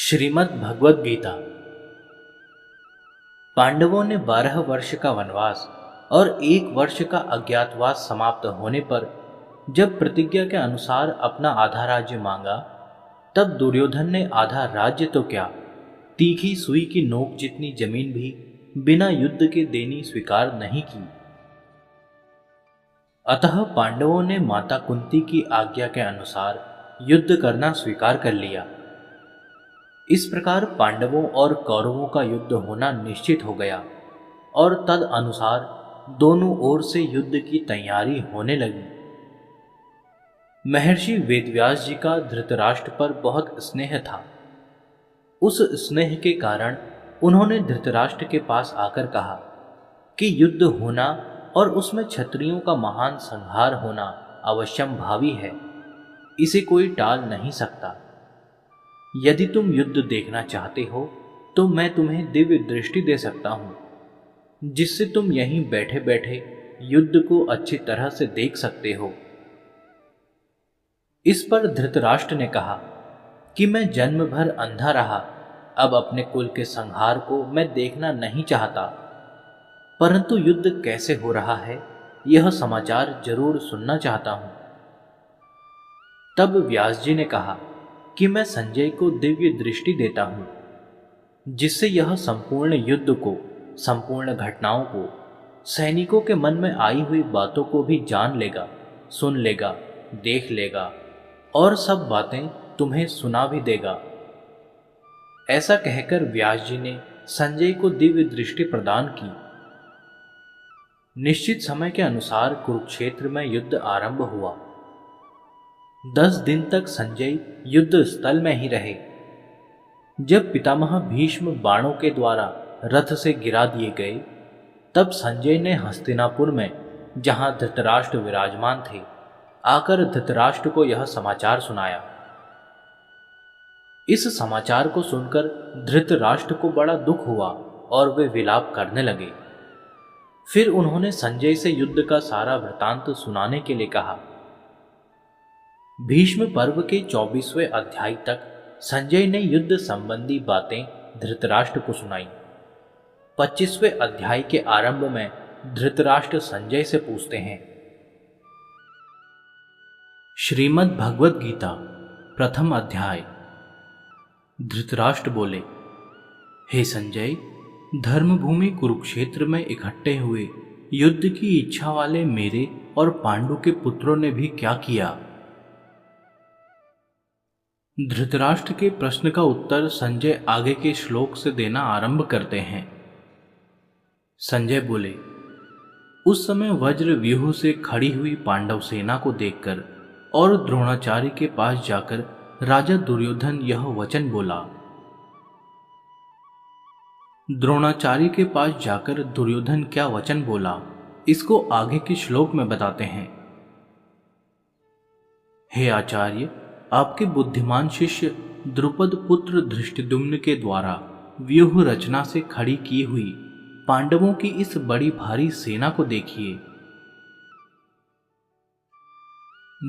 श्रीमद् भगवद गीता। पांडवों ने 12 वर्ष का वनवास और 1 वर्ष का अज्ञातवास समाप्त होने पर जब प्रतिज्ञा के अनुसार अपना आधा राज्य मांगा, तब दुर्योधन ने आधा राज्य तो क्या, तीखी सुई की नोक जितनी जमीन भी बिना युद्ध के देनी स्वीकार नहीं की। अतः पांडवों ने माता कुंती की आज्ञा के अनुसार युद्ध करना स्वीकार कर लिया। इस प्रकार पांडवों और कौरवों का युद्ध होना निश्चित हो गया और तद अनुसार दोनों ओर से युद्ध की तैयारी होने लगी। महर्षि वेदव्यास जी का धृतराष्ट्र पर बहुत स्नेह था। उस स्नेह के कारण उन्होंने धृतराष्ट्र के पास आकर कहा कि युद्ध होना और उसमें क्षत्रियों का महान संहार होना अवश्यम भावी है, इसे कोई टाल नहीं सकता। यदि तुम युद्ध देखना चाहते हो तो मैं तुम्हें दिव्य दृष्टि दे सकता हूं, जिससे तुम यहीं बैठे बैठे युद्ध को अच्छी तरह से देख सकते हो। इस पर धृतराष्ट्र ने कहा कि मैं जन्म भर अंधा रहा, अब अपने कुल के संहार को मैं देखना नहीं चाहता, परंतु युद्ध कैसे हो रहा है यह समाचार जरूर सुनना चाहता हूं। तब व्यास जी ने कहा कि मैं संजय को दिव्य दृष्टि देता हूं, जिससे यह संपूर्ण युद्ध को, संपूर्ण घटनाओं को, सैनिकों के मन में आई हुई बातों को भी जान लेगा, सुन लेगा, देख लेगा और सब बातें तुम्हें सुना भी देगा। ऐसा कहकर व्यास जी ने संजय को दिव्य दृष्टि प्रदान की। निश्चित समय के अनुसार कुरुक्षेत्र में युद्ध आरंभ हुआ। 10 दिन तक संजय युद्ध स्थल में ही रहे। जब पितामह भीष्म बाणों के द्वारा रथ से गिरा दिए गए, तब संजय ने हस्तिनापुर में, जहां धृतराष्ट्र विराजमान थे, आकर धृतराष्ट्र को यह समाचार सुनाया। इस समाचार को सुनकर धृतराष्ट्र को बड़ा दुख हुआ और वे विलाप करने लगे। फिर उन्होंने संजय से युद्ध का सारा वृतांत सुनाने के लिए कहा। भीष्म पर्व के 24वें अध्याय तक संजय ने युद्ध संबंधी बातें धृतराष्ट्र को सुनाई। 25वें अध्याय के आरंभ में धृतराष्ट्र संजय से पूछते हैं। श्रीमद् भगवद गीता प्रथम अध्याय। धृतराष्ट्र बोले, हे संजय, धर्मभूमि कुरुक्षेत्र में इकट्ठे हुए युद्ध की इच्छा वाले मेरे और पांडु के पुत्रों ने भी क्या किया। धृतराष्ट्र के प्रश्न का उत्तर संजय आगे के श्लोक से देना आरंभ करते हैं। संजय बोले, उस समय वज्र व्यूह से खड़ी हुई पांडव सेना को देखकर और द्रोणाचार्य के पास जाकर राजा दुर्योधन यह वचन बोला। द्रोणाचार्य के पास जाकर दुर्योधन क्या वचन बोला, इसको आगे के श्लोक में बताते हैं। हे आचार्य, आपके बुद्धिमान शिष्य द्रुपद पुत्र धृष्टद्युम्न के द्वारा व्यूह रचना से खड़ी की हुई पांडवों की इस बड़ी भारी सेना को देखिए।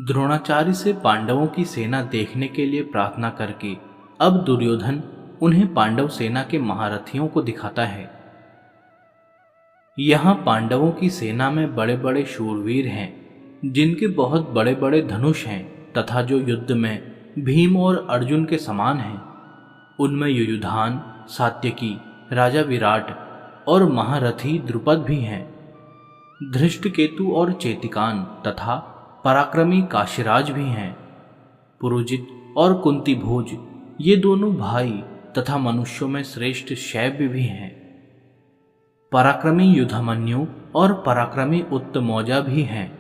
द्रोणाचार्य से पांडवों की सेना देखने के लिए प्रार्थना करके अब दुर्योधन उन्हें पांडव सेना के महारथियों को दिखाता है। यहां पांडवों की सेना में बड़े बड़े शूरवीर हैं, जिनके बहुत बड़े बड़े धनुष हैं तथा जो युद्ध में भीम और अर्जुन के समान हैं। उनमें युयुधान, सात्यकी, राजा विराट और महारथी द्रुपद भी हैं। धृष्टकेतु और चेतिकान तथा पराक्रमी काशीराज भी हैं। पुरुजित और कुंती भोज, ये दोनों भाई तथा मनुष्यों में श्रेष्ठ शैव्य भी हैं। पराक्रमी युधामन्यु और पराक्रमी उत्तमौजा भी हैं।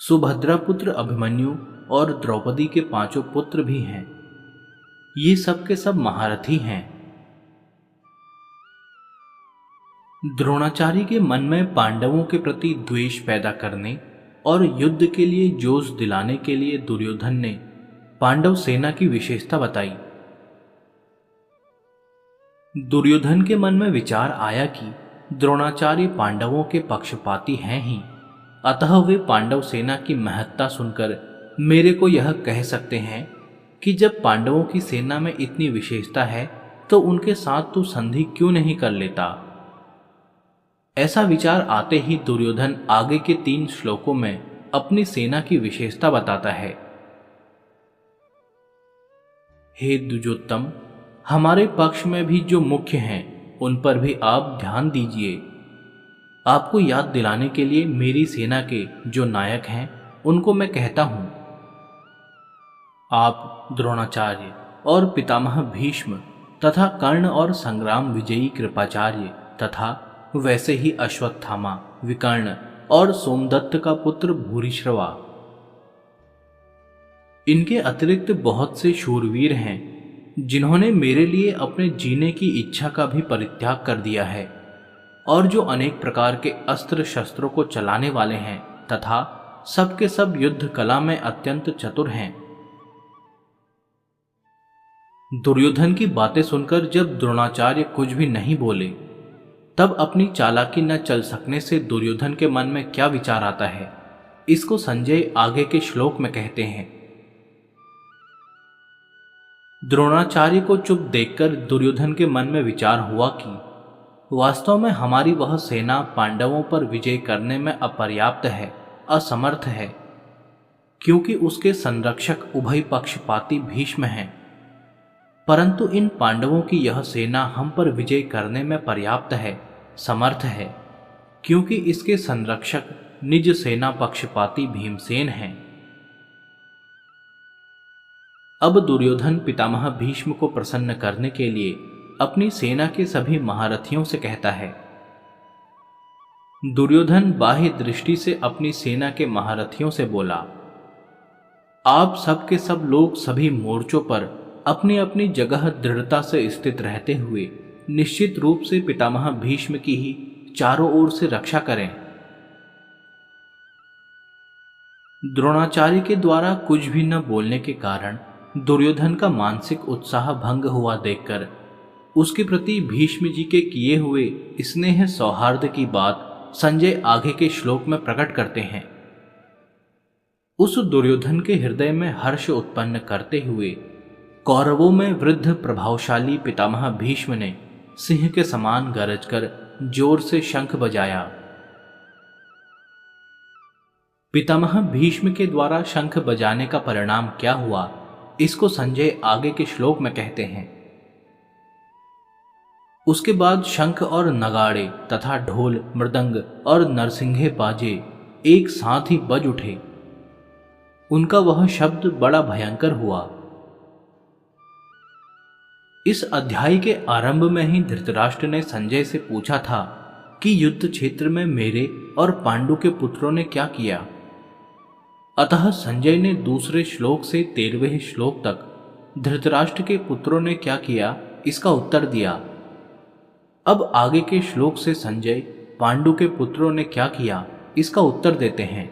सुभद्रा पुत्र अभिमन्यु और द्रौपदी के 5 पुत्र भी हैं। ये सब के सब महारथी हैं। द्रोणाचार्य के मन में पांडवों के प्रति द्वेष पैदा करने और युद्ध के लिए जोश दिलाने के लिए दुर्योधन ने पांडव सेना की विशेषता बताई। दुर्योधन के मन में विचार आया कि द्रोणाचार्य पांडवों के पक्षपाती हैं ही, अतः वे पांडव सेना की महत्ता सुनकर मेरे को यह कह सकते हैं कि जब पांडवों की सेना में इतनी विशेषता है तो उनके साथ तू संधि क्यों नहीं कर लेता। ऐसा विचार आते ही दुर्योधन आगे के 3 श्लोकों में अपनी सेना की विशेषता बताता है। हे द्विजोत्तम, हमारे पक्ष में भी जो मुख्य हैं उन पर भी आप ध्यान दीजिए। आपको याद दिलाने के लिए मेरी सेना के जो नायक हैं उनको मैं कहता हूं। आप द्रोणाचार्य और पितामह भीष्म तथा कर्ण और संग्राम विजयी कृपाचार्य तथा वैसे ही अश्वत्थामा, विकर्ण और सोमदत्त का पुत्र भूरिश्रवा। इनके अतिरिक्त बहुत से शूरवीर हैं जिन्होंने मेरे लिए अपने जीने की इच्छा का भी परित्याग कर दिया है और जो अनेक प्रकार के अस्त्र शस्त्रों को चलाने वाले हैं तथा सबके सब युद्ध कला में अत्यंत चतुर हैं। दुर्योधन की बातें सुनकर जब द्रोणाचार्य कुछ भी नहीं बोले तब अपनी चालाकी न चल सकने से दुर्योधन के मन में क्या विचार आता है, इसको संजय आगे के श्लोक में कहते हैं। द्रोणाचार्य को चुप देखकर दुर्योधन के मन में विचार हुआ कि वास्तव में हमारी वह सेना पांडवों पर विजय करने में अपर्याप्त है, असमर्थ है, क्योंकि उसके संरक्षक उभय पक्षपाती भीष्म हैं। परंतु इन पांडवों की यह सेना हम पर विजय करने में पर्याप्त है, समर्थ है, क्योंकि इसके संरक्षक निज सेना पक्षपाती भीमसेन हैं। अब दुर्योधन पितामह भीष्म को प्रसन्न करने के लिए अपनी सेना के सभी महारथियों से कहता है। दुर्योधन बाह्य दृष्टि से अपनी सेना के महारथियों से बोला, आप सब के सब लोग सभी मोर्चों पर अपनी अपनी जगह दृढ़ता से स्थित रहते हुए निश्चित रूप से पितामह भीष्म की ही चारों ओर से रक्षा करें। द्रोणाचार्य के द्वारा कुछ भी न बोलने के कारण दुर्योधन का मानसिक उत्साह भंग हुआ देखकर उसके प्रति भीष्म जी के किए हुए स्नेह सौहार्द की बात संजय आगे के श्लोक में प्रकट करते हैं। उस दुर्योधन के हृदय में हर्ष उत्पन्न करते हुए कौरवों में वृद्ध प्रभावशाली पितामह भीष्म ने सिंह के समान गरजकर जोर से शंख बजाया। पितामह भीष्म के द्वारा शंख बजाने का परिणाम क्या हुआ, इसको संजय आगे के श्लोक में कहते हैं। उसके बाद शंख और नगाड़े तथा ढोल, मृदंग और नरसिंहे बाजे एक साथ ही बज उठे। उनका वह शब्द बड़ा भयंकर हुआ। इस अध्याय के आरंभ में ही धृतराष्ट्र ने संजय से पूछा था कि युद्ध क्षेत्र में मेरे और पांडु के पुत्रों ने क्या किया। अतः संजय ने दूसरे श्लोक से 13वें श्लोक तक धृतराष्ट्र के पुत्रों ने क्या किया इसका उत्तर दिया। अब आगे के श्लोक से संजय पांडु के पुत्रों ने क्या किया इसका उत्तर देते हैं।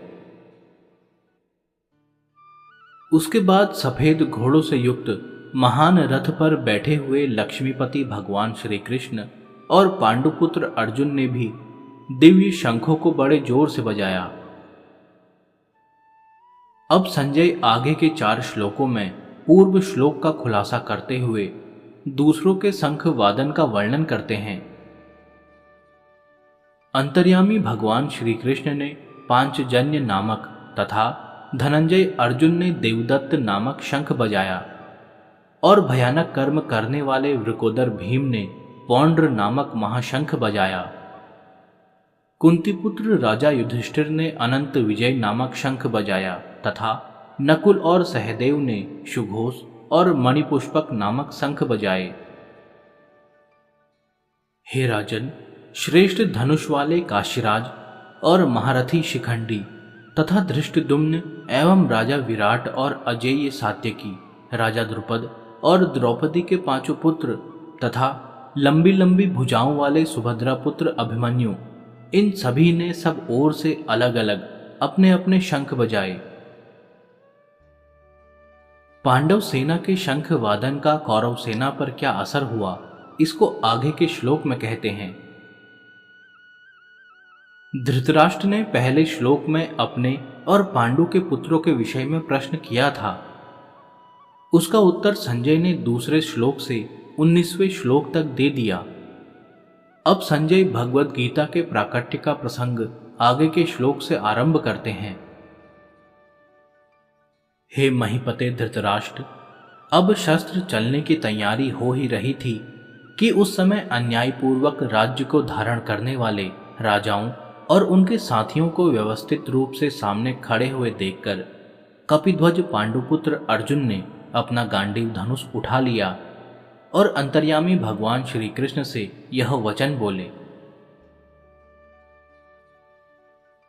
उसके बाद सफेद घोड़ों से युक्त महान रथ पर बैठे हुए लक्ष्मीपति भगवान श्री कृष्ण और पांडुपुत्र अर्जुन ने भी दिव्य शंखों को बड़े जोर से बजाया। अब संजय आगे के 4 श्लोकों में पूर्व श्लोक का खुलासा करते हुए दूसरों के शंख वादन का वर्णन करते हैं। अंतर्यामी भगवान श्री कृष्ण ने पांचजन्य नामक तथा धनंजय अर्जुन ने देवदत्त नामक शंख बजाया और भयानक कर्म करने वाले वृकोदर भीम ने पौंड्र नामक महाशंख बजाया। कुंतीपुत्र राजा युधिष्ठिर ने अनंत विजय नामक शंख बजाया तथा नकुल और सहदेव ने सुघोष और मणिपुष्पक नामक शंख बजाए। हे राजन, श्रेष्ठ धनुष वाले काशीराज और महारथी शिखंडी तथा धृष्टद्युम्न एवं राजा विराट और अजेय सात्यकी, राजा द्रुपद और द्रौपदी के 5 पुत्र तथा लंबी लंबी भुजाओं वाले सुभद्रा पुत्र अभिमन्यु, इन सभी ने सब ओर से अलग अलग अपने अपने शंख बजाए। पांडव सेना के शंख वादन का कौरव सेना पर क्या असर हुआ, इसको आगे के श्लोक में कहते हैं। धृतराष्ट्र ने पहले श्लोक में अपने और पांडु के पुत्रों के विषय में प्रश्न किया था। उसका उत्तर संजय ने दूसरे श्लोक से 19वें श्लोक तक दे दिया। अब संजय भगवत गीता के प्राकट्य का प्रसंग आगे के श्लोक से आरंभ करते हैं। हे महीपते धृतराष्ट्र, अब शस्त्र चलने की तैयारी हो ही रही थी कि उस समय अन्यायपूर्वक राज्य को धारण करने वाले राजाओं और उनके साथियों को व्यवस्थित रूप से सामने खड़े हुए देखकर कपिध्वज पांडुपुत्र अर्जुन ने अपना गांडीव धनुष उठा लिया और अंतर्यामी भगवान श्री कृष्ण से यह वचन बोले।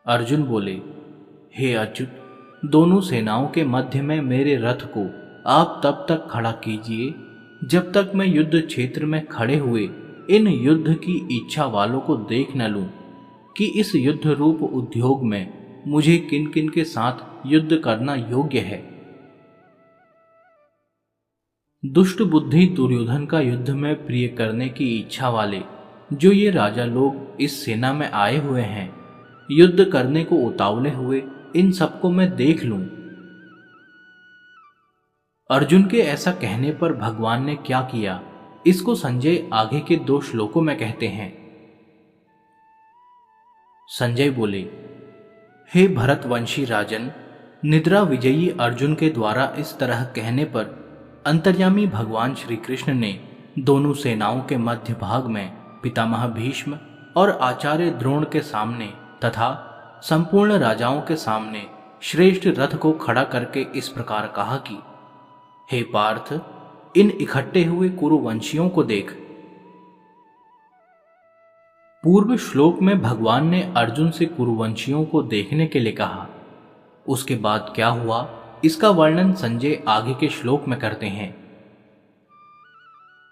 अर्जुन बोले, हे अच्युत, दोनों सेनाओं के मध्य में मेरे रथ को आप तब तक खड़ा कीजिए जब तक मैं युद्ध क्षेत्र में खड़े हुए इन युद्ध की इच्छा वालों को देख न लूं कि इस युद्ध रूप उद्योग में मुझे किन किन के साथ युद्ध करना योग्य है। दुष्ट बुद्धि दुर्योधन का युद्ध में प्रिय करने की इच्छा वाले जो ये राजा लोग इस सेना में आए हुए हैं, युद्ध करने को उतावले हुए इन सबको मैं देख लूं। अर्जुन के ऐसा कहने पर भगवान ने क्या किया, इसको संजय आगे के 2 श्लोकों में कहते हैं। संजय बोले, हे भरतवंशी राजन, निद्रा विजयी अर्जुन के द्वारा इस तरह कहने पर अंतर्यामी भगवान श्री कृष्ण ने दोनों सेनाओं के मध्य भाग में पितामह भीष्म और आचार्य द्रोण के सामने तथा संपूर्ण राजाओं के सामने श्रेष्ठ रथ को खड़ा करके इस प्रकार कहा कि हे पार्थ, इन इकट्ठे हुए कुरुवंशियों को देख। पूर्व श्लोक में भगवान ने अर्जुन से कुरुवंशियों को देखने के लिए कहा। उसके बाद क्या हुआ, इसका वर्णन संजय आगे के श्लोक में करते हैं।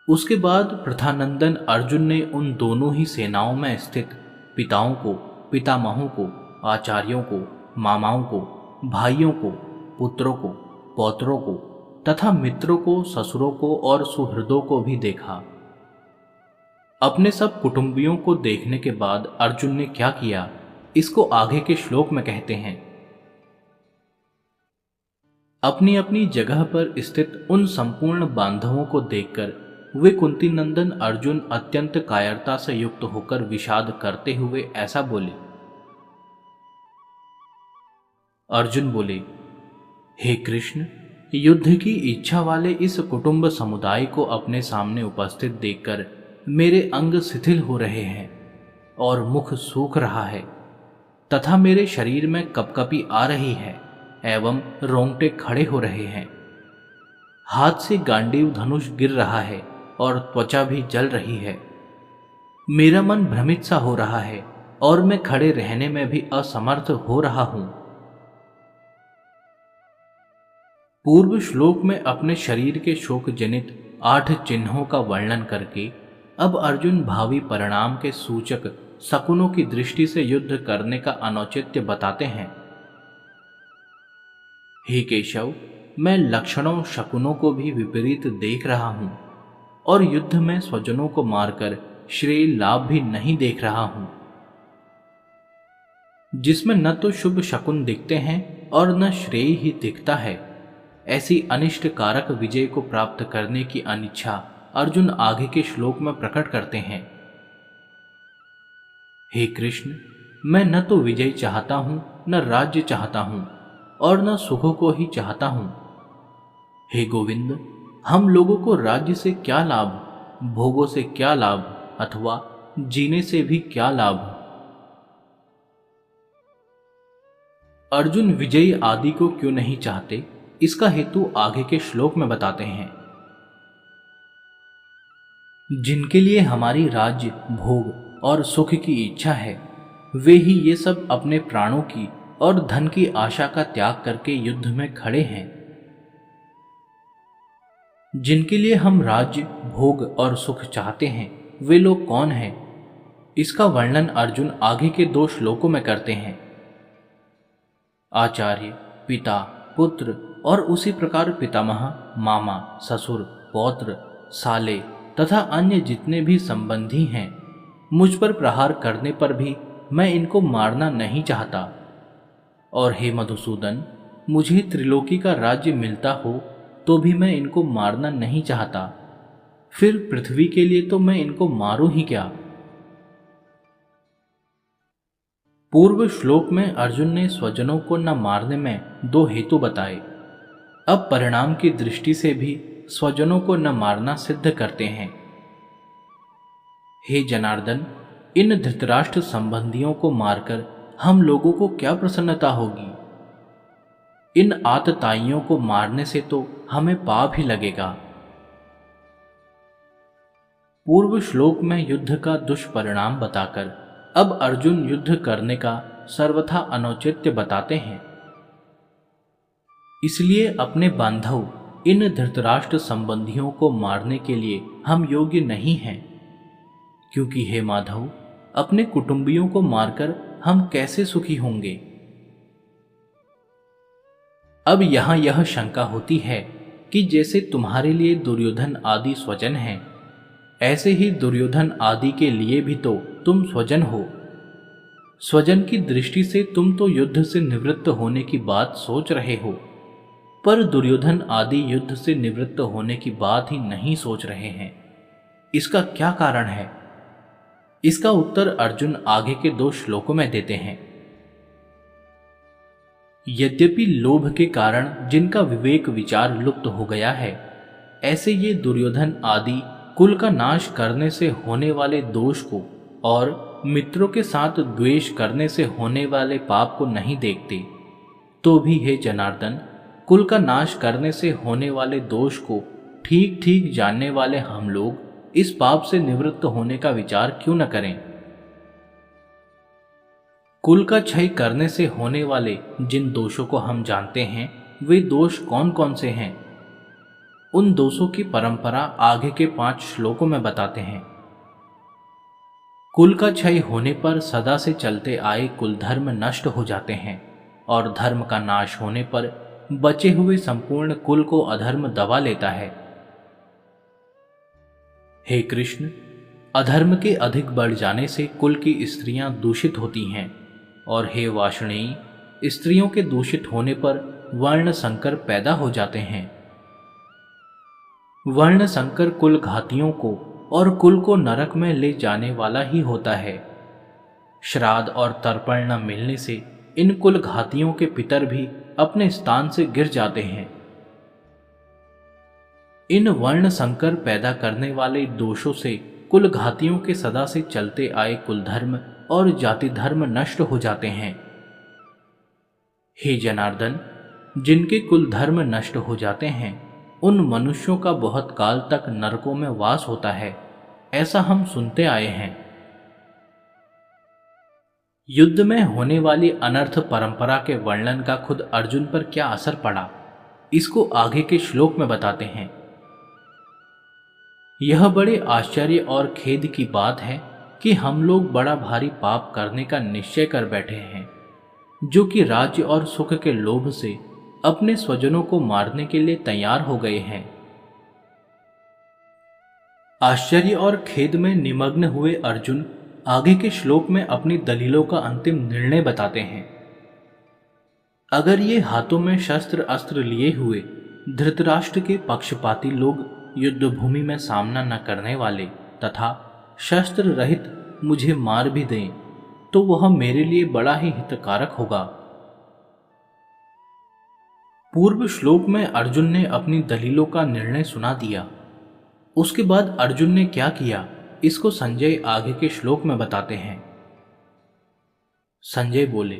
उसके बाद प्रथानंदन अर्जुन ने उन दोनों ही सेनाओं में स्थित पिताओं को, पितामहों को, आचार्यों को, मामाओं को, भाइयों को, पुत्रों को, पौत्रों को तथा मित्रों को, ससुरों को और सुहृदों को भी देखा। अपने सब कुटुंबियों को देखने के बाद अर्जुन ने क्या किया, इसको आगे के श्लोक में कहते हैं। अपनी अपनी जगह पर स्थित उन संपूर्ण बांधवों को देखकर वे कुंती नंदन अर्जुन अत्यंत कायरता से युक्त होकर विषाद करते हुए ऐसा बोले। अर्जुन बोले, हे कृष्ण, युद्ध की इच्छा वाले इस कुटुंब समुदाय को अपने सामने उपस्थित देखकर मेरे अंग शिथिल हो रहे हैं और मुख सूख रहा है तथा मेरे शरीर में कपकपी आ रही है एवं रोंगटे खड़े हो रहे हैं। हाथ से गांडीव धनुष गिर रहा है और त्वचा भी जल रही है। मेरा मन भ्रमित सा हो रहा है और मैं खड़े रहने में भी असमर्थ हो रहा हूं। पूर्व श्लोक में अपने शरीर के शोक जनित 8 चिन्हों का वर्णन करके अब अर्जुन भावी परिणाम के सूचक शकुनों की दृष्टि से युद्ध करने का अनौचित्य बताते हैं। हे केशव, मैं लक्षणों शकुनों को भी विपरीत देख रहा हूं और युद्ध में स्वजनों को मारकर श्रेय लाभ भी नहीं देख रहा हूं, जिसमें न तो शुभ शकुन दिखते हैं और न श्रेय ही दिखता है। ऐसी अनिष्ट कारक विजय को प्राप्त करने की अनिच्छा अर्जुन आगे के श्लोक में प्रकट करते हैं। हे कृष्ण, मैं न तो विजय चाहता हूं, न राज्य चाहता हूं और न सुखों को ही चाहता हूं। हे गोविंद, हम लोगों को राज्य से क्या लाभ, भोगों से क्या लाभ अथवा जीने से भी क्या लाभ। अर्जुन विजय आदि को क्यों नहीं चाहते, इसका हेतु आगे के श्लोक में बताते हैं। जिनके लिए हमारी राज्य, भोग और सुख की इच्छा है, वे ही ये सब अपने प्राणों की और धन की आशा का त्याग करके युद्ध में खड़े हैं। जिनके लिए हम राज्य, भोग और सुख चाहते हैं, वे लोग कौन हैं, इसका वर्णन अर्जुन आगे के 2 श्लोकों में करते हैं। आचार्य, पिता, पुत्र और उसी प्रकार पितामह, मामा, ससुर, पौत्र, साले तथा अन्य जितने भी संबंधी हैं, मुझ पर प्रहार करने पर भी मैं इनको मारना नहीं चाहता। और हे मधुसूदन, मुझे त्रिलोकी का राज्य मिलता हो तो भी मैं इनको मारना नहीं चाहता, फिर पृथ्वी के लिए तो मैं इनको मारूं ही क्या। पूर्व श्लोक में अर्जुन ने स्वजनों को न मारने में दो हेतु बताए। अब परिणाम की दृष्टि से भी स्वजनों को न मारना सिद्ध करते हैं। हे जनार्दन, इन धृतराष्ट्र संबंधियों को मारकर हम लोगों को क्या प्रसन्नता होगी। इन आतताइयों को मारने से तो हमें पाप ही लगेगा। पूर्व श्लोक में युद्ध का दुष्परिणाम बताकर अब अर्जुन युद्ध करने का सर्वथा अनुचित्य बताते हैं। इसलिए अपने बांधव इन धृतराष्ट्र संबंधियों को मारने के लिए हम योग्य नहीं हैं, क्योंकि हे माधव, अपने कुटुंबियों को मारकर हम कैसे सुखी होंगे। अब यहां यह शंका होती है कि जैसे तुम्हारे लिए दुर्योधन आदि स्वजन हैं, ऐसे ही दुर्योधन आदि के लिए भी तो तुम स्वजन हो। स्वजन की दृष्टि से तुम तो युद्ध से निवृत्त होने की बात सोच रहे हो, पर दुर्योधन आदि युद्ध से निवृत्त होने की बात ही नहीं सोच रहे हैं। इसका क्या कारण है? इसका उत्तर अर्जुन आगे के 2 श्लोकों में देते हैं। यद्यपि लोभ के कारण जिनका विवेक विचार लुप्त हो गया है, ऐसे ये दुर्योधन आदि कुल का नाश करने से होने वाले दोष को और मित्रों के साथ द्वेष करने से होने वाले पाप को नहीं देखते, तो भी हे जनार्दन, कुल का नाश करने से होने वाले दोष को ठीक ठीक जानने वाले हम लोग इस पाप से निवृत्त होने का विचार क्यों न करें। कुल का क्षय करने से होने वाले जिन दोषों को हम जानते हैं, वे दोष कौन कौन से हैं, उन दोषों की परंपरा आगे के 5 श्लोकों में बताते हैं। कुल का क्षय होने पर सदा से चलते आए कुल धर्म नष्ट हो जाते हैं, और धर्म का नाश होने पर बचे हुए संपूर्ण कुल को अधर्म दबा लेता है। हे कृष्ण, अधर्म के अधिक बढ़ जाने से कुल की स्त्रियां दूषित होती हैं, और हे वाष्णेय, स्त्रियों के दूषित होने पर वर्ण संकर पैदा हो जाते हैं। वर्ण संकर कुल घातियों को और कुल को नरक में ले जाने वाला ही होता है। श्राद्ध और तर्पण न मिलने से इन कुल घातियों के पितर भी अपने स्थान से गिर जाते हैं। इन वर्ण संकर पैदा करने वाले दोषों से कुल घातियों के सदा से चलते आए कुल धर्म और जाति धर्म नष्ट हो जाते हैं। हे जनार्दन, जिनके कुल धर्म नष्ट हो जाते हैं, उन मनुष्यों का बहुत काल तक नरकों में वास होता है, ऐसा हम सुनते आए हैं। युद्ध में होने वाली अनर्थ परंपरा के वर्णन का खुद अर्जुन पर क्या असर पड़ा, इसको आगे के श्लोक में बताते हैं। यह बड़े आश्चर्य और खेद की बात है कि हम लोग बड़ा भारी पाप करने का निश्चय कर बैठे हैं, जो कि राज्य और सुख के लोभ से अपने स्वजनों को मारने के लिए तैयार हो गए हैं। आश्चर्य और खेद में निमग्न हुए अर्जुन आगे के श्लोक में अपनी दलीलों का अंतिम निर्णय बताते हैं। अगर ये हाथों में शस्त्र अस्त्र लिए हुए धृतराष्ट्र के पक्षपाती लोग युद्ध भूमि में सामना न करने वाले तथा शस्त्र रहित मुझे मार भी दें, तो वह मेरे लिए बड़ा ही हितकारक होगा। पूर्व श्लोक में अर्जुन ने अपनी दलीलों का निर्णय सुना दिया। उसके बाद अर्जुन ने क्या किया, इसको संजय आगे के श्लोक में बताते हैं। संजय बोले,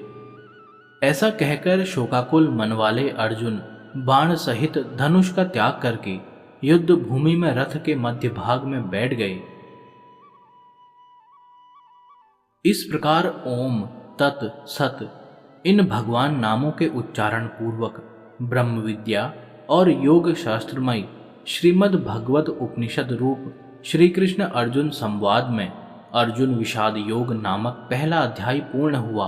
ऐसा कहकर शोकाकुल मन वाले अर्जुन बाण सहित धनुष का त्याग करके युद्ध भूमि में रथ के मध्य भाग में बैठ गए। इस प्रकार ओम, तत्, सत इन भगवान नामों के उच्चारण पूर्वक ब्रह्म विद्या और योग शास्त्रमय श्रीमद् भगवत उपनिषद रूप श्री कृष्ण अर्जुन संवाद में अर्जुन विषाद योग नामक पहला अध्याय पूर्ण हुआ।